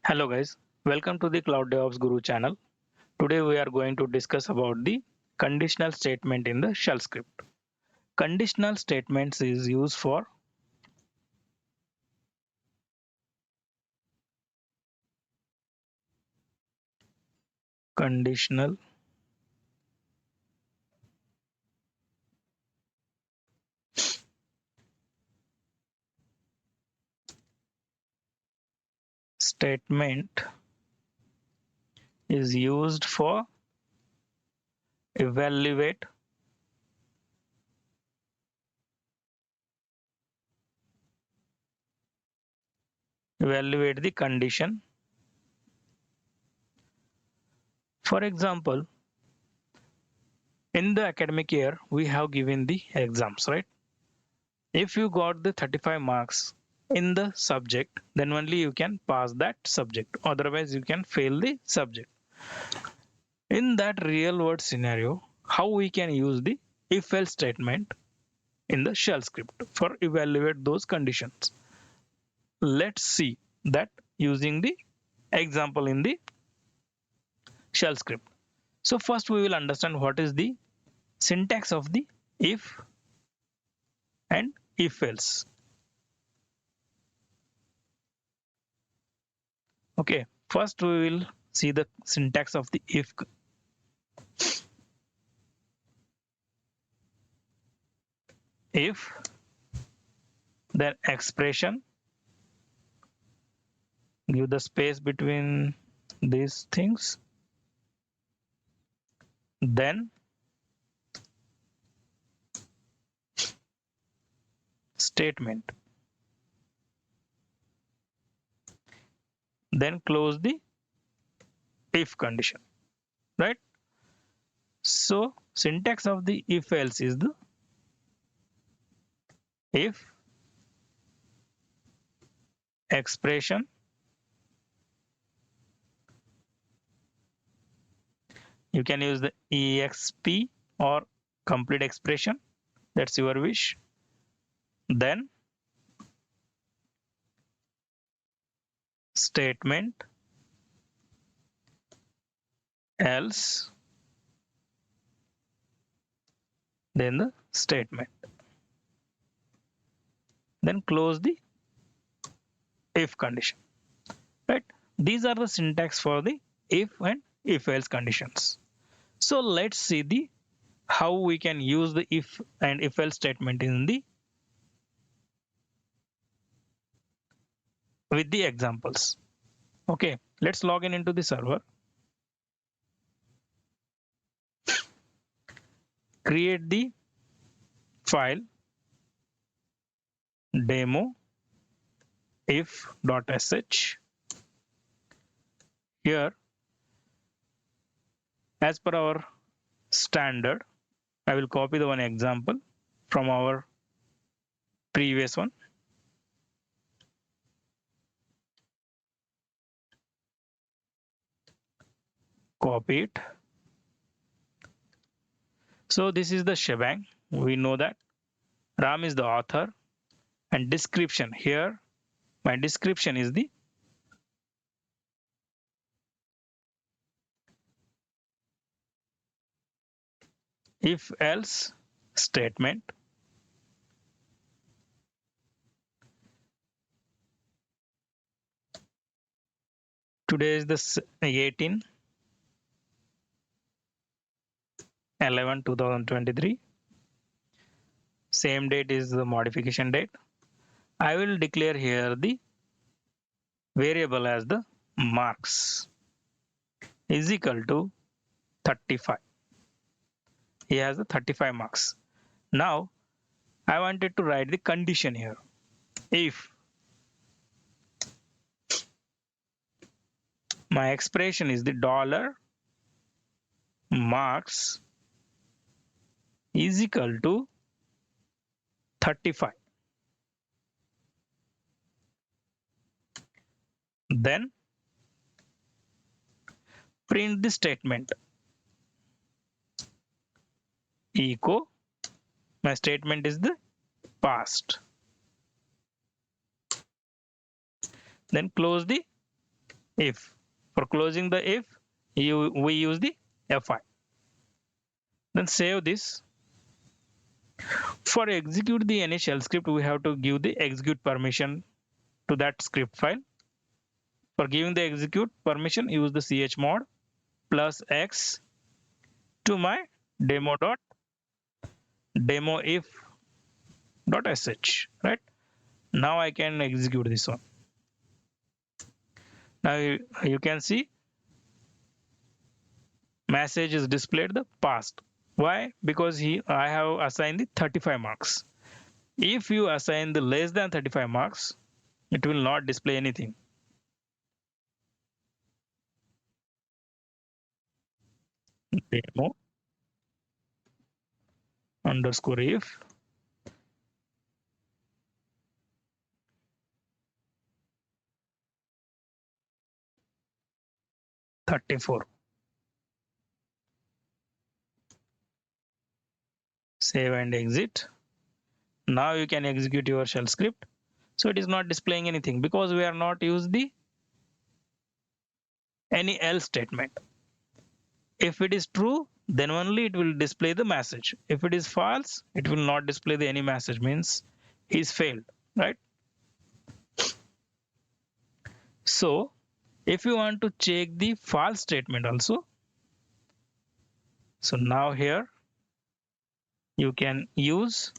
Hello guys, welcome to the Cloud DevOps Guru channel. Today we are going to discuss about the conditional statement in the shell script. Conditional statements is used for conditional statement is used for evaluate the condition. For example, in the academic year we have given the exams, right? If you got the 35 marks in the subject, then only you can pass that subject, otherwise you can fail the subject. In that real world scenario, how we can use the if else statement in the shell script for evaluate those conditions? Let's see that using the example in the shell script. So first we will understand what is the syntax of the if and if else. Okay, first we will see the syntax of the if then expression, give the space between these things, then statement, then close the if condition, right? So syntax of the if else is the if expression, you can use the exp or complete expression, that's your wish, then statement, else, then the statement, then close the if condition, right? These are the syntax for the if and if else conditions. So let's see the how we can use the if and if else statement in the with the examples. Okay, let's log in into the server, create the file demo if.sh. Here, as per our standard, I will copy the one example from our previous one. Copy it. So this is the shebang. We know that Ram is the author, and description here. My description is the if else statement. Today is the 18/11/2023. Same date is the modification date. I will declare here the variable as the marks is equal to 35. He has the 35 marks. Now I wanted to write the condition here. If my expression is the dollar marks is equal to 35, then print the statement echo. My statement is the past, then close the if. For closing the if, we use the fi. Then save this. For execute the any shell script, we have to give the execute permission to that script file. For giving the execute permission, use the chmod plus x to my demo if dot sh, right? Now I can execute this one. Now you can see message is displayed the passed. Why? Because I have assigned the 35 marks. If you assign the less than 35 marks, it will not display anything. Demo underscore if (34). Save and exit. Now you can execute your shell script. So it is not displaying anything because we are not use the any else statement. If it is true, then only it will display the message. If it is false, it will not display the any message, means he's failed, right? So if you want to check the false statement also, so now here you can use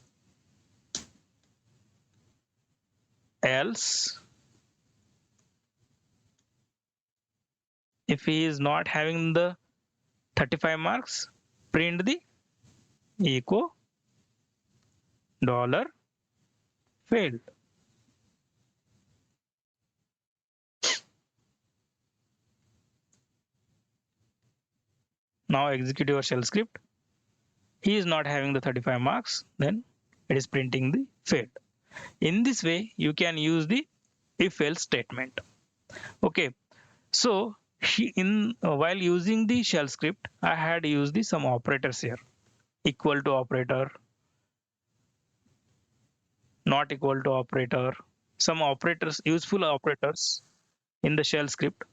else. If he is not having the 35 marks, print the echo dollar failed. Now execute your shell script. He is not having the 35 marks, then it is printing the failed. In this way, you can use the if else statement. Okay, so while using the shell script, I had used some operators here. Equal to operator, not equal to operator, some operators, useful operators in the shell script.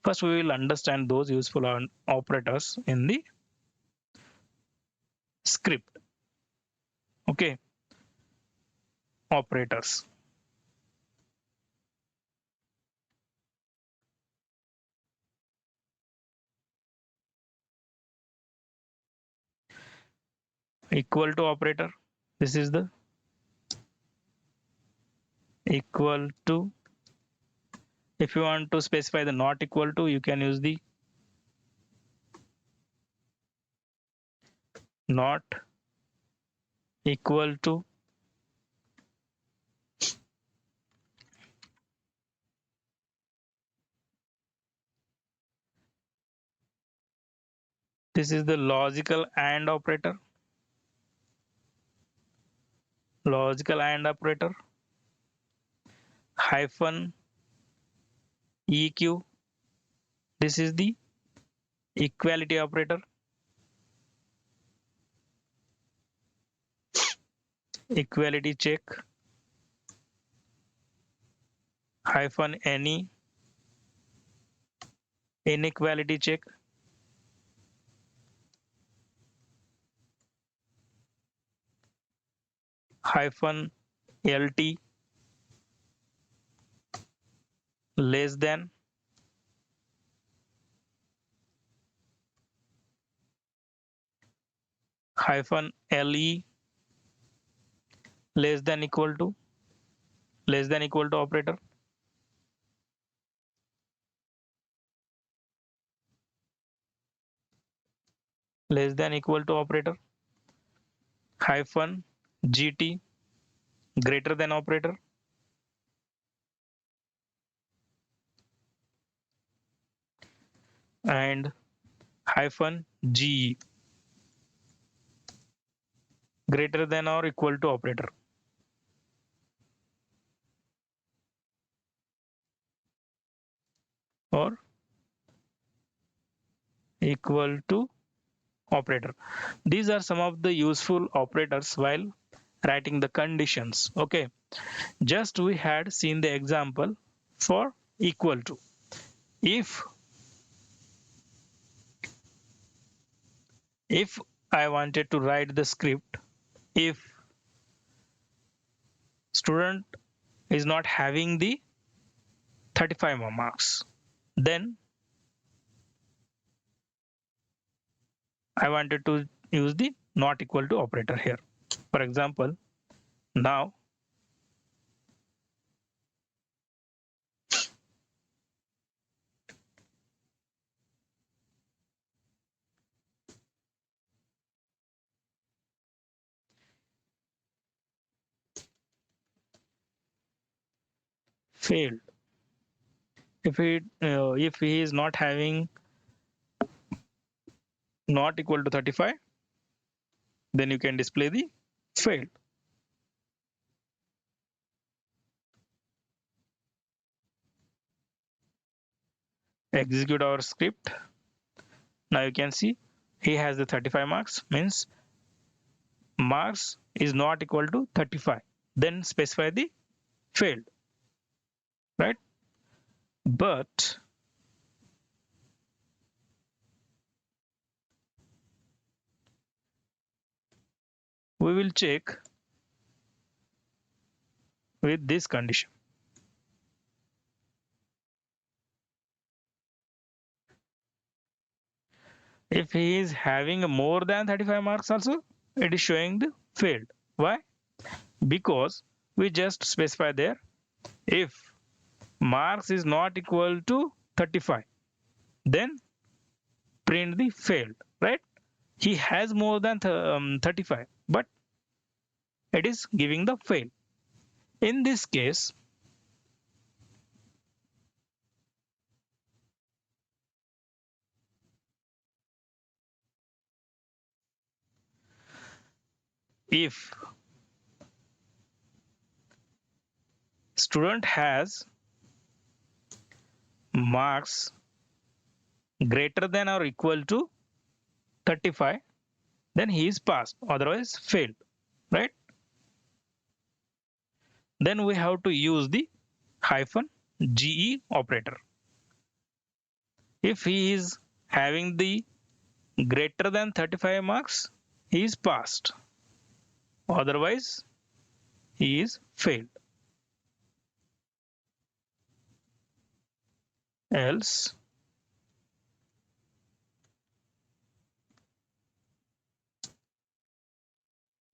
First, we will understand those useful operators in the script. Okay, operators. Equal to operator. This is the equal to. If you want to specify the not equal to, you can use the not equal to. This is the logical AND operator. Logical AND operator. Hyphen EQ. This is the equality operator. Equality check. Hyphen any. Inequality check. Hyphen LT. Less than. Hyphen LE. Less than equal to. Less than equal to operator. Less than equal to operator. Hyphen GT. Greater than operator. And hyphen GE. Greater than or equal to operator. Or equal to operator. These are some of the useful operators while writing the conditions. Okay, just we had seen the example for equal to. If I wanted to write the script, if student is not having the 35 marks, then I wanted to use the not equal to operator here. For example, now failed. If he is not having not equal to 35, then you can display the failed. Execute our script. Now you can see he has the 35 marks, means marks is not equal to 35. Then specify the failed, right? But we will check with this condition. If he is having more than 35 marks also, it is showing the failed. Why? Because we just specify there, if marks is not equal to 35, then print the failed, right? He has more than 35, but it is giving the fail. In this case, if student has marks greater than or equal to 35, then he is passed, otherwise failed, right? Then we have to use the hyphen GE operator. If he is having the greater than 35 marks, he is passed, otherwise he is failed. Else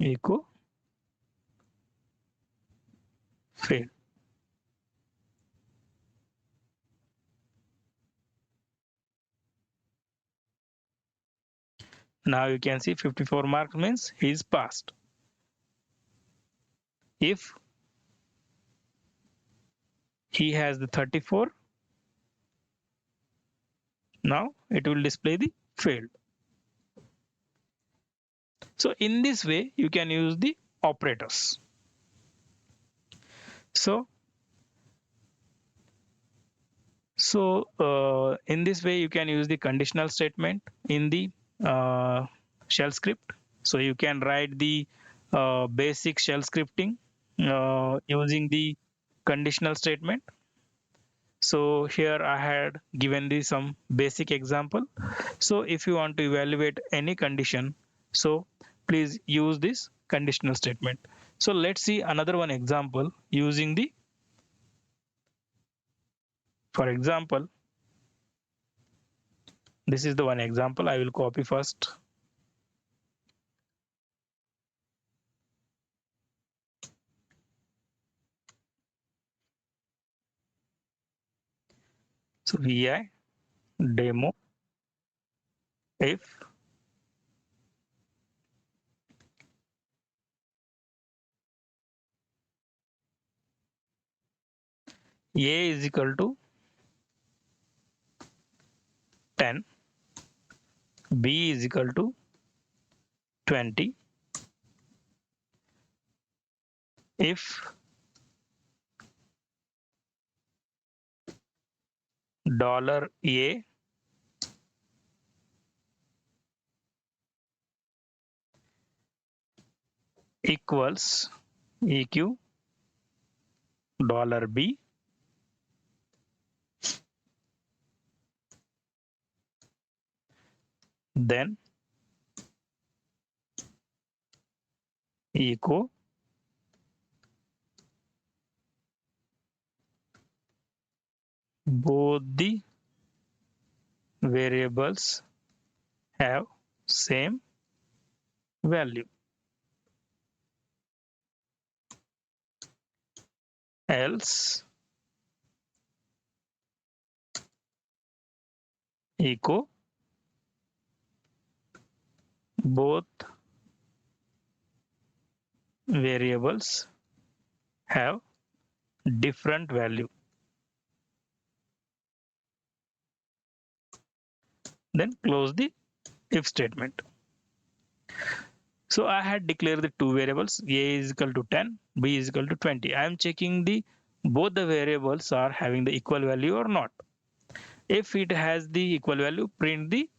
echo fail. Now you can see 54 marks means he is passed. If he has the 34, now it will display the failed. So in this way you can use the operators. So in this way you can use the conditional statement in the shell script. So you can write the basic shell scripting using the conditional statement. So here I had given the some basic example. So if you want to evaluate any condition, so please use this conditional statement. So let's see another one example using the, for example, this is the one example. I will copy first. So vi demo if a is equal to 10, b is equal to 20, if $a equals eq $b, then echo both the variables have same value, else echo both variables have different value. Then close the if statement. So I had declared the two variables, a is equal to 10, b is equal to 20. I am checking the both the variables are having the equal value or not. If it has the equal value, print the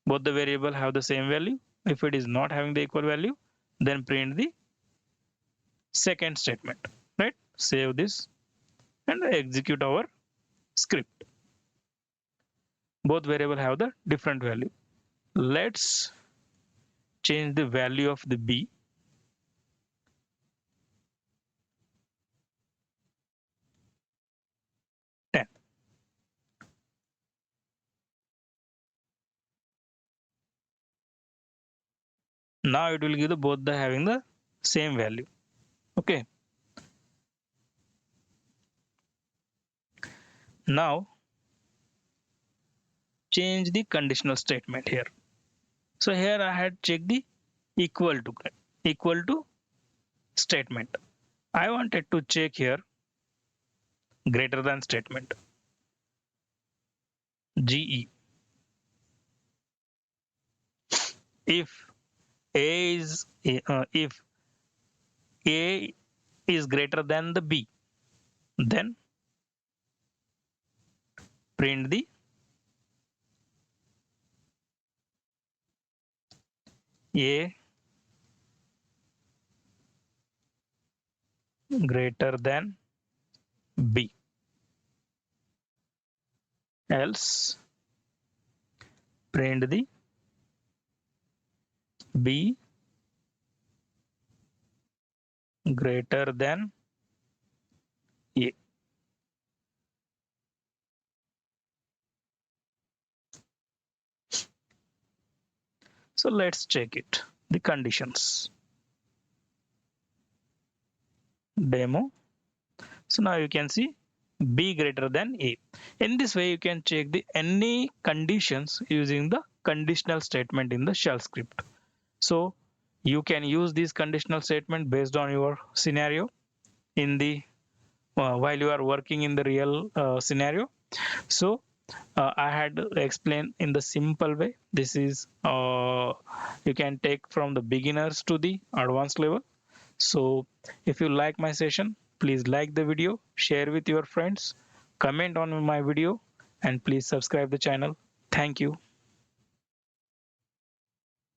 both the variable have the same value. If it is not having the equal value, then print the second statement, right? Save this and execute our script. Both variable have the different value. Let's change the value of the b. Now it will give the both the having the same value. Okay. Now change the conditional statement here. So here I had checked the equal to statement. I wanted to check here greater than statement. GE. If if A is greater than the B, then print the A greater than B. Else print the B greater than A. So let's check it. The conditions. Demo. So now you can see B greater than A. In this way, you can check the any conditions using the conditional statement in the shell script. So you can use this conditional statement based on your scenario in the while you are working in the real scenario. So I had explained in the simple way. This is you can take from the beginners to the advanced level. So if you like my session, please like the video, share with your friends, comment on my video, and please subscribe the channel. Thank you.